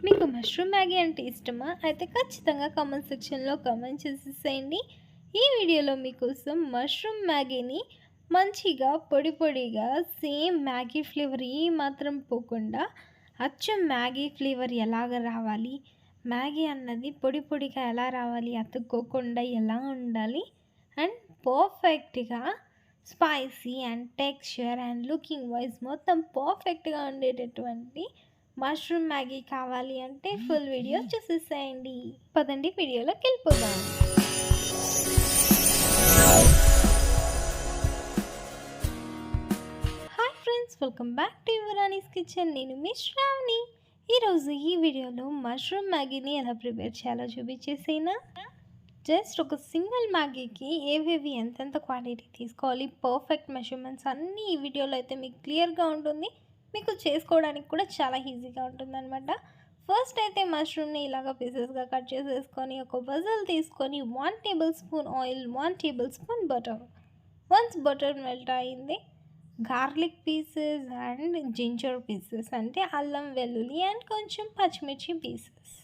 మీకు mushroom Maggi అంటే ఇష్టమా? అయితే ఖచ్చితంగా కామెంట్ సెక్షన్‌లో కామెంట్ చేసేసేయండి. ఈ వీడియోలో మీకోసం మష్రూమ్ మ్యాగీని మంచిగా పొడి పొడిగా సేమ్ మ్యాగీ ఫ్లేవర్ మాత్రం పోకుండా అచ్చం మ్యాగీ ఫ్లేవర్ ఎలాగ రావాలి? మ్యాగీ అన్నది పొడి పొడిగా ఎలా రావాలి? అతుక్కోకుండా ఎలా ఉండాలి? అండ్ పర్ఫెక్ట్‌గా spicy and texture and looking wise మొత్తం పర్ఫెక్ట్‌గా ఉండేటటువంటి మష్రూమ్ మ్యాగీ కావాలి అంటే ఫుల్ వీడియో చూసేసేయండి. పదండి వీడియోలోకి వెళ్ళిపోదాం. Hi friends, welcome back to Yuvarani's kitchen. నేను మీ శ్రావణి. ఈరోజు ఈ వీడియోలో మష్రూమ్ మ్యాగీని ఎలా ప్రిపేర్ చేయాలో చూపించేసేనా. జస్ట్ ఒక సింగిల్ మ్యాగీకి ఏవేవి ఎంతెంత క్వాంటిటీ తీసుకోవాలి, పర్ఫెక్ట్ మెజర్మెంట్స్ అన్నీ ఈ వీడియోలో అయితే మీకు క్లియర్గా ఉంటుంది. మీకు చేసుకోవడానికి కూడా చాలా ఈజీగా ఉంటుందన్నమాట. ఫస్ట్ అయితే మష్రూమ్ని ఇలాగ పీసెస్గా కట్ చేసేసుకొని ఒక వెజల్ తీసుకొని 1 tablespoon oil, 1 tablespoon butter. Once butter melt అయింది, garlic pieces and ginger pieces అంటే అల్లం వెల్లుల్లి అండ్ కొంచెం పచ్చిమిర్చి పీసెస్.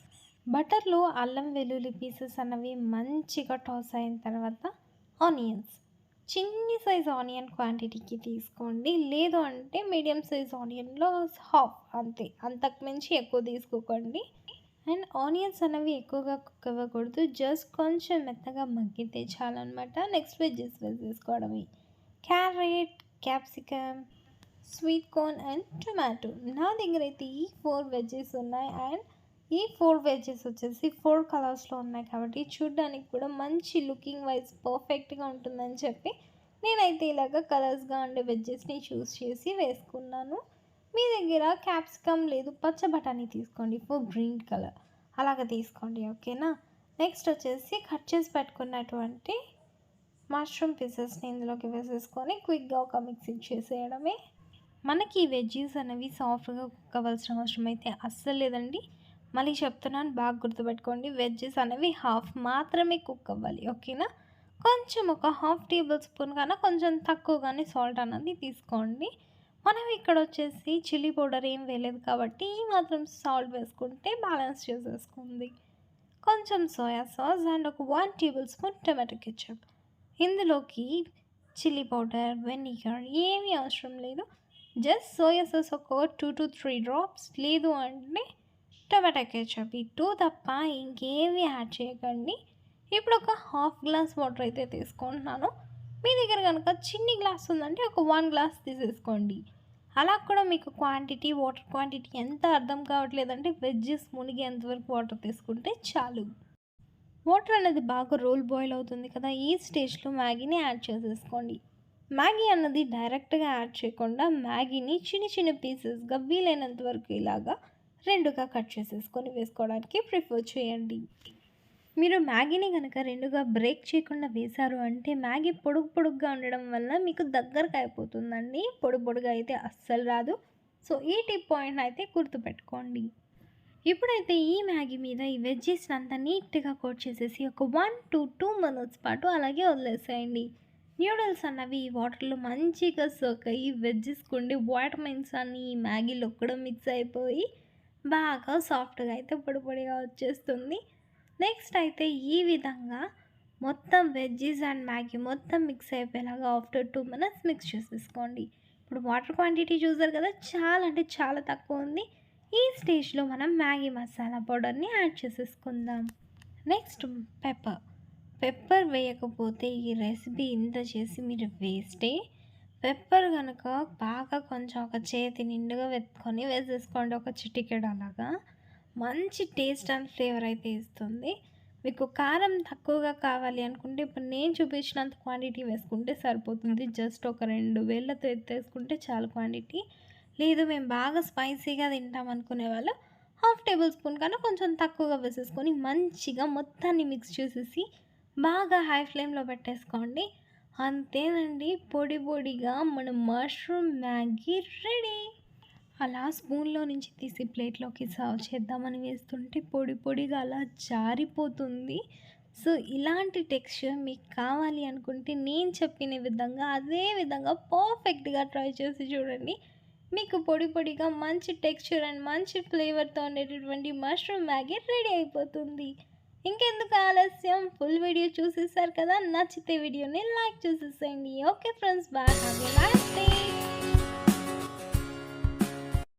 బటర్లో అల్లం వెల్లుల్లి పీసెస్ అన్నవి మంచిగా టాస్ అయిన తర్వాత ఆనియన్స్, చిన్ని సైజ్ ఆనియన్ క్వాంటిటీకి తీసుకోండి. లేదు అంటే మీడియం సైజ్ ఆనియన్లో హాఫ్, అంతే, అంతకుమించి ఎక్కువ తీసుకోకండి. అండ్ ఆనియన్స్ అనేవి ఎక్కువగా కుక్ అవ్వకూడదు, జస్ట్ కొంచెం మెత్తగా మగ్గితే చాలన్నమాట. నెక్స్ట్ వెజ్జెస్ వేసేసుకోవడమే. Carrot, capsicum, sweet corn and tomato. నా దగ్గర అయితే ఈ 4 వెజ్జెస్ ఉన్నాయి. అండ్ ఈ 4 వెజ్జెస్ వచ్చేసి 4 కలర్స్లో ఉన్నాయి కాబట్టి చూడ్డానికి కూడా మంచి లుకింగ్ వైజ్ పర్ఫెక్ట్గా ఉంటుందని చెప్పి నేనైతే ఇలాగ కలర్స్గా ఉండే వెజ్జెస్ని చూస్ చేసి వేసుకున్నాను. మీ దగ్గర క్యాప్సికమ్ లేదు పచ్చ బఠానీ తీసుకోండి ఫర్ గ్రీన్ కలర్, అలాగ తీసుకోండి, ఓకేనా. నెక్స్ట్ వచ్చేసి కట్ చేసి పెట్టుకున్నటువంటి మష్రూమ్ పీసెస్ని ఇందులోకి వేసేసుకొని క్విక్గా ఒక మిక్సీ చేసేయడమే. మనకి ఈ వెజ్జీస్ అనేవి సాఫ్ట్గా కుక్ అవ్వాల్సిన అవసరం అయితే అస్సలు లేదండి. మళ్ళీ చెప్తున్నాను, బాగా గుర్తుపెట్టుకోండి. వెజ్జెస్ అనేవి హాఫ్ మాత్రమే కుక్ అవ్వాలి, ఓకేనా. కొంచెం ఒక హాఫ్ టేబుల్ స్పూన్ కన్నా కొంచెం తక్కువగానే సాల్ట్ అన్నది తీసుకోండి. మనం ఇక్కడ వచ్చేసి చిల్లీ పౌడర్ ఏం వేయలేదు కాబట్టి ఈ మాత్రం సాల్ట్ వేసుకుంటే బ్యాలెన్స్ చేసేసుకుంది. కొంచెం సోయా సాస్ అండ్ ఒక 1 టేబుల్ స్పూన్ టొమాటో కెచప్. ఇందులోకి చిల్లీ పౌడర్, వెనిగర్ ఏమీ అవసరం లేదు. జస్ట్ సోయా సాస్ ఒక 2 to 3 డ్రాప్స్, లేదు అంటే టొమాటో కెచప్, ఈ 2 తప్ప ఇంకేమీ యాడ్ చేయకండి. ఇప్పుడు ఒక హాఫ్ గ్లాస్ వాటర్ అయితే తీసుకుంటున్నాను. మీ దగ్గర కనుక చిన్ని గ్లాస్ ఉందంటే ఒక 1 గ్లాస్ తీసేసుకోండి. అలా కూడా మీకు క్వాంటిటీ, వాటర్ క్వాంటిటీ ఎంత అర్థం కావట్లేదంటే వెజ్జెస్ మునిగేంతవరకు వాటర్ తీసుకుంటే చాలు. వాటర్ అనేది బాగా రోల్ బాయిల్ అవుతుంది కదా, ఈ స్టేజ్లో మ్యాగీని యాడ్ చేసేసుకోండి. మ్యాగీ అన్నది డైరెక్ట్గా యాడ్ చేయకుండా మ్యాగీని చిన్న చిన్న పీసెస్గా వీలైనంత వరకు ఇలాగా రెండుగా కట్ చేసేసుకొని వేసుకోవడానికి ప్రిఫర్ చేయండి. మీరు మ్యాగీని కనుక రెండుగా బ్రేక్ చేయకుండా వేశారు అంటే మ్యాగీ పొడుగు పొడుగ్గా ఉండడం వల్ల మీకు దగ్గరకు అయిపోతుందండి. పొడుగా అయితే అస్సలు రాదు. సో ఈ టిప్ పాయింట్ అయితే గుర్తుపెట్టుకోండి. ఇప్పుడైతే ఈ మ్యాగీ మీద ఈ వెజ్జెస్ని అంతా నీట్గా కోట్ చేసేసి ఒక 1 to 2 మినిట్స్ పాటు అలాగే వదిలేసేయండి. న్యూడిల్స్ అన్నవి ఈ వాటర్లో మంచిగా సోక్ అయ్యి వెజ్జెస్కి ఉండే వైటమిన్స్ అన్నీ ఈ మ్యాగీలో కూడా మిక్స్ అయిపోయి బాగా సాఫ్ట్గా అయితే పొడిగా వచ్చేస్తుంది. నెక్స్ట్ అయితే ఈ విధంగా మొత్తం వెజ్జెస్ అండ్ మ్యాగీ మొత్తం మిక్స్ అయిపోయేలాగా ఆఫ్టర్ 2 మినిట్స్ మిక్స్ చేసేసుకోండి. ఇప్పుడు వాటర్ క్వాంటిటీ చూసారు కదా, చాలా అంటే చాలా తక్కువ ఉంది. ఈ స్టేజ్లో మనం మ్యాగీ మసాలా పౌడర్ని యాడ్ చేసేసుకుందాం. నెక్స్ట్ పెప్పర్ వేయకపోతే ఈ రెసిపీ ఇంత చేసి మీరు వేస్టే. పెప్పర్ కనుక బాగా కొంచెం ఒక చేతి నిండుగా వెతుకొని వేసేసుకోండి, ఒక చిటికెడు అలాగా. మంచి టేస్ట్ అండ్ ఫ్లేవర్ అయితే ఇస్తుంది. మీకు కారం తక్కువగా కావాలి అనుకుంటే ఇప్పుడు నేను చూపించినంత క్వాంటిటీ వేసుకుంటే సరిపోతుంది. జస్ట్ ఒక 2 వేళ్ళతో ఎత్తేసుకుంటే చాలు క్వాంటిటీ. లేదు మేము బాగా స్పైసీగా తింటాం అనుకునే వాళ్ళు హాఫ్ టేబుల్ స్పూన్ కన్నా కొంచెం తక్కువగా వేసేసుకొని మంచిగా మొత్తాన్ని మిక్స్ చేసేసి బాగా హై ఫ్లేమ్లో పెట్టేసుకోండి. అంతేనండి, పొడిగా మన మష్రూమ్ మ్యాగీ రెడీ. అలా స్పూన్లో నుంచి తీసి ప్లేట్లోకి సర్వ్ చేద్దామని వేస్తుంటే పొడిగా అలా జారిపోతుంది. సో ఇలాంటి టెక్స్చర్ మీకు కావాలి అనుకుంటే నేను చెప్పిన విధంగా అదే విధంగా పర్ఫెక్ట్గా ట్రై చేసి చూడండి. మీకు పొడి పొడిగా మంచి టెక్స్చర్ అండ్ మంచి ఫ్లేవర్తో ఉండేటటువంటి మష్రూమ్ మ్యాగీ రెడీ అయిపోతుంది. ఇంకెందుకు ఆలస్యం, ఫుల్ వీడియో చూసేసారు కదా, నచ్చితే వీడియోని లైక్ చేసేసేయండి. Okay friends, bye, have a nice